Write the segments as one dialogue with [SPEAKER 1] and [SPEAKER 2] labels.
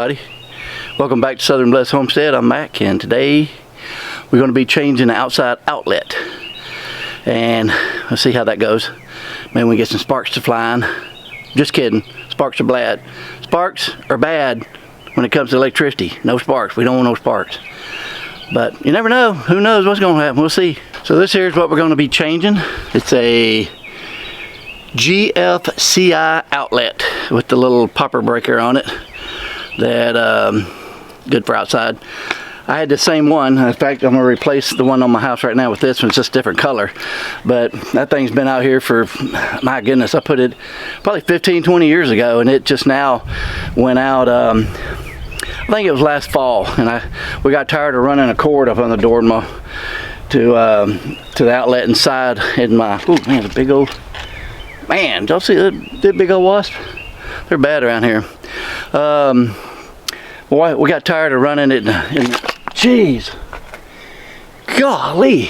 [SPEAKER 1] everybody. Welcome back to Southern Blessed Homestead. I'm Mac, and today we're going to be changing the outside outlet. And let's see how that goes. Maybe we get some sparks to flying. Just kidding. Sparks are bad. Sparks are bad when it comes to electricity. No sparks. We don't want no sparks. But you never know. Who knows what's going to happen? We'll see. So this here is what we're going to be changing. It's a GFCI outlet with the little popper breaker on it. That good for outside. I had the same one. In fact, I'm going to replace the one on my house right now with this one. It's just a different color. But that thing's been out here for, my goodness, I put it probably 15-20 years ago, and it just now went out. I think it was last fall, and we got tired of running a cord up on the door to the outlet inside in my. Oh man, the big old man! Don't see the big old wasp? They're bad around here. Boy, we got tired of running it. Jeez, golly,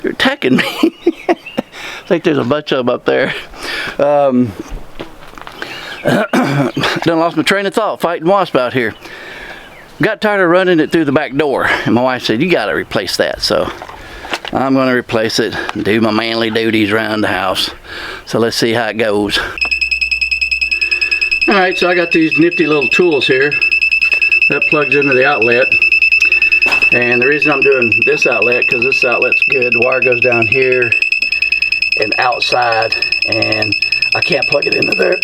[SPEAKER 1] you're attacking me. I think there's a bunch of them up there. Done lost my train of thought fighting wasp out here. Got tired of running it through the back door, and my wife said, you got to replace that. So I'm going to replace it and do my manly duties around the house. So let's see how it goes. Alright, so I got these nifty little tools here. That plugs into the outlet. And the reason I'm doing this outlet, because this outlet's good. The wire goes down here and outside, and I can't plug it into there.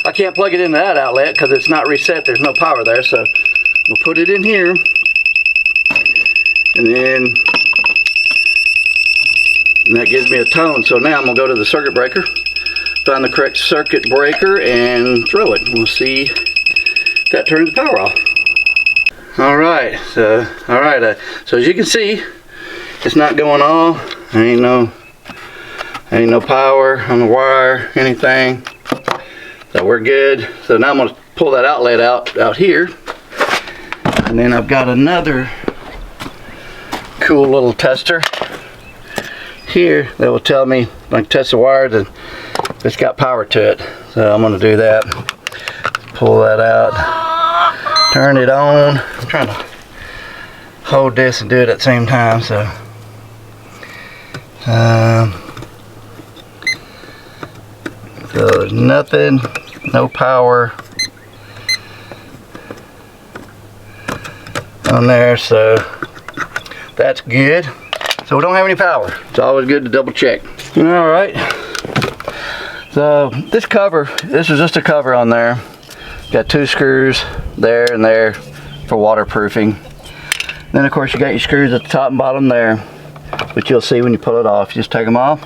[SPEAKER 1] I can't plug it into that outlet because it's not reset. There's no power there. So we'll put it in here, and that gives me a tone. So now I'm going to go to the circuit breaker, find the correct circuit breaker, and throw it. We'll see if that turns the power off. Alright, so as you can see, it's not going off. Ain't no power on the wire, anything. So we're good. So now I'm going to pull that outlet out here. And then I've got another cool little tester here that will tell me if I can test the wires and if it's got power to it. So I'm going to do that. Pull that out. Turn it on. I'm trying to hold this and do it at the same time. So there's nothing, no power on there, so that's good. So we don't have any power. It's always good to double check. All right. So this is just a cover on there. Got 2 screws there and there for waterproofing. Then of course you got your screws at the top and bottom there, which you'll see when you pull it off. You just take them off,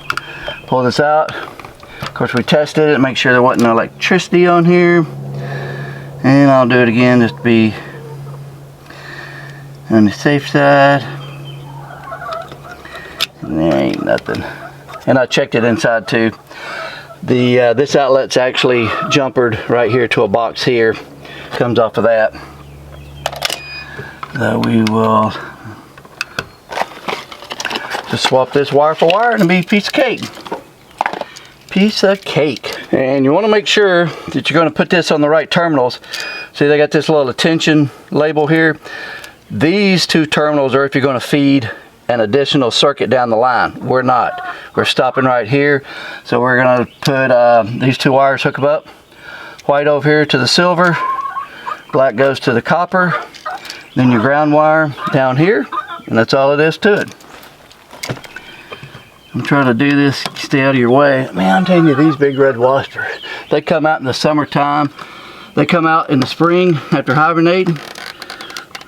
[SPEAKER 1] pull this out. Of course we tested it, make sure there wasn't no electricity on here. And I'll do it again just to be on the safe side. And there ain't nothing. And I checked it inside too. This outlet's actually jumpered right here to a box here. Comes off of that. So we will just swap this wire for wire and it'll be a piece of cake. Piece of cake. And you want to make sure that you're going to put this on the right terminals. See, they got this little attention label here. These 2 terminals are if you're going to feed an additional circuit down the line. We're not. We're stopping right here. So we're going to put these 2 wires, hook them up. White over here to the silver. Black goes to the copper. Then your ground wire down here. And that's all it is to it. I'm trying to do this, stay out of your way. Man, I'm telling you, these big red wasps, they come out in the summertime. They come out in the spring after hibernating.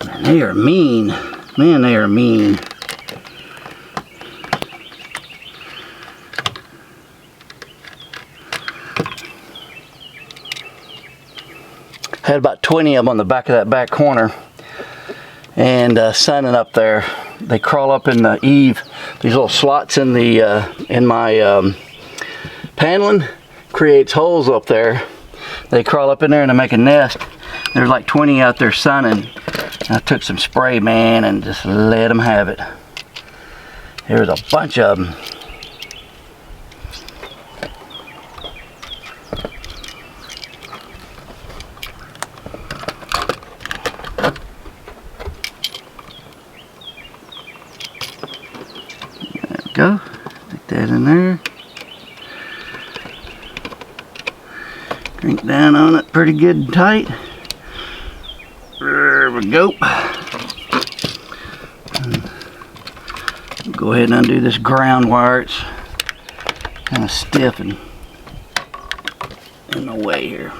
[SPEAKER 1] Man, they are mean. Man, they are mean. Had about 20 of them on the back of that back corner, and sunning up there. They crawl up in the eave. These little slots in my paneling creates holes up there. They crawl up in there and they make a nest. There's like 20 out there sunning. I took some spray, man, and just let them have it. There's a bunch of them. that in there. Crank down on it pretty good and tight. There we go. Go ahead and undo this ground wire. It's kind of stiff and in the way here.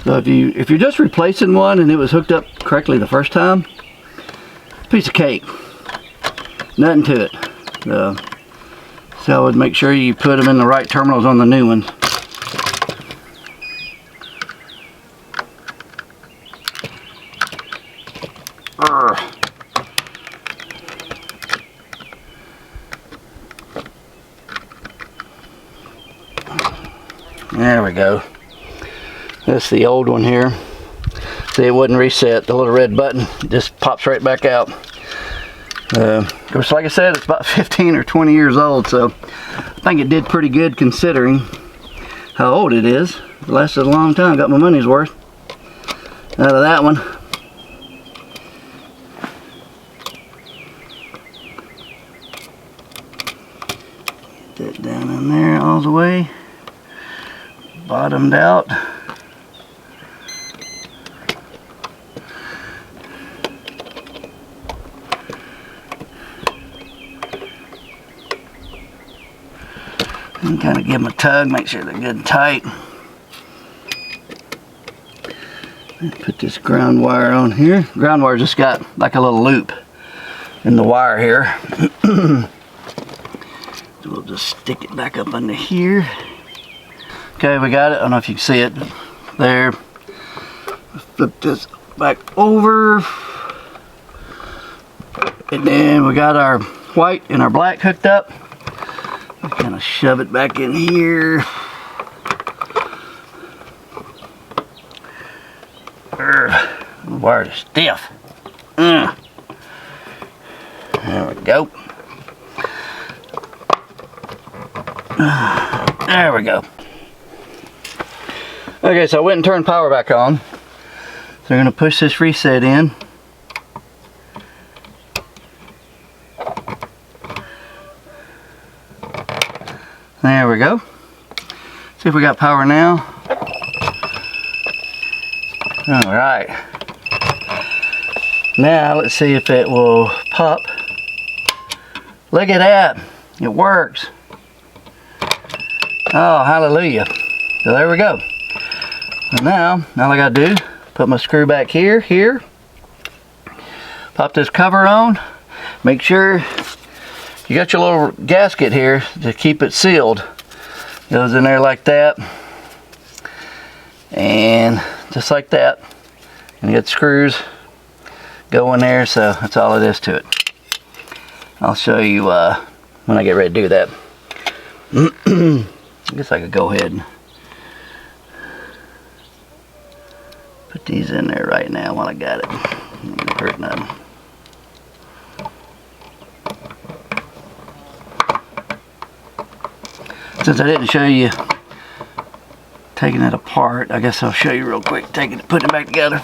[SPEAKER 1] So if you're just replacing one and it was hooked up correctly the first time, piece of cake. Nothing to it. So I would make sure you put them in the right terminals on the new ones. There we go. That's the old one here. See, it wouldn't reset. The little red button just pops right back out. Of course, like I said, it's about 15 or 20 years old, so I think it did pretty good considering how old it is. It lasted a long time. Got my money's worth out of that one. Get that down in there all the way. Bottomed out. And kind of give them a tug, make sure they're good and tight. And put this ground wire on here. Ground wire just got like a little loop in the wire here. So we'll just stick it back up under here. Okay, we got it. I don't know if you can see it there. Flip this back over. And then we got our white and our black hooked up. Kind of shove it back in here. The wire is stiff. There we go. There we go. Okay, so I went and turned power back on. So we're going to push this reset in. There we go. See if we got power now. Alright. Now let's see if it will pop. Look at that. It works. Oh, hallelujah. So there we go. And now all I gotta do, put my screw back here. Pop this cover on. Make sure you got your little gasket here to keep it sealed. Goes in there like that. And just like that. And you got screws go in there, so that's all it is to it. I'll show you when I get ready to do that. I guess I could go ahead and put these in there right now while I got it. Don't hurt nothing. Since I didn't show you taking it apart, I guess I'll show you real quick putting it back together.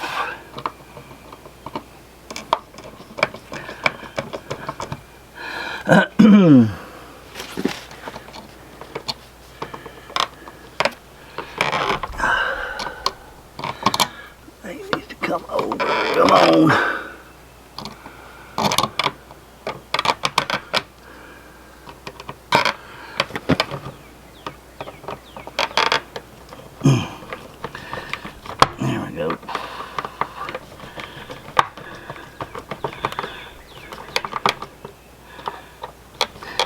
[SPEAKER 1] They need to come over. Come on. There we go.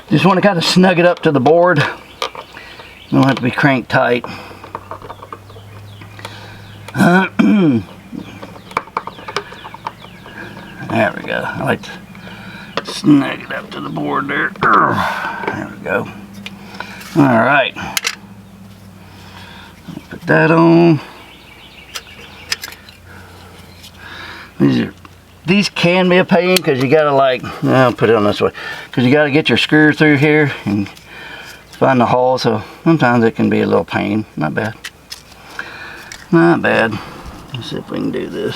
[SPEAKER 1] Just want to kind of snug it up to the board. Don't have to be cranked tight. There we go. I like to snug it up to the board there. There we go. Alright. Put that on. These can be a pain because you gotta I'll put it on this way, because you gotta get your screw through here and find the hole, so sometimes it can be a little pain. Not bad. Not bad. Let's see if we can do this.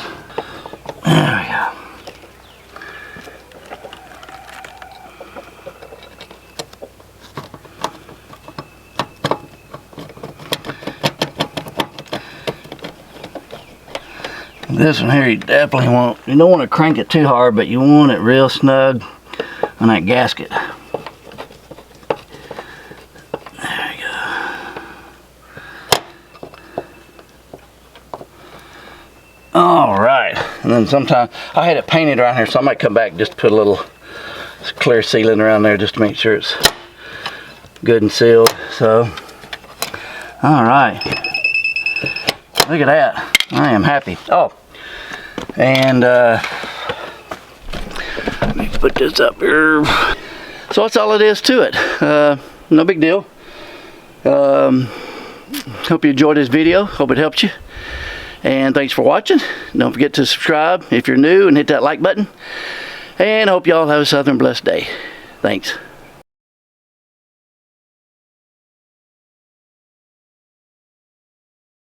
[SPEAKER 1] There we go. This one here, you definitely want, you don't want to crank it too hard, but you want it real snug on that gasket. There we go. All right, and then sometime, I had it painted around here, so I might come back just to put a little clear sealant around there just to make sure it's good and sealed. So, all right, look at that. I am happy. Oh, and let me put this up here. So that's all it is to it. No big deal. Hope you enjoyed this video. Hope it helped you. And thanks for watching. Don't forget to subscribe if you're new and hit that like button. And I hope y'all have a southern blessed day. Thanks.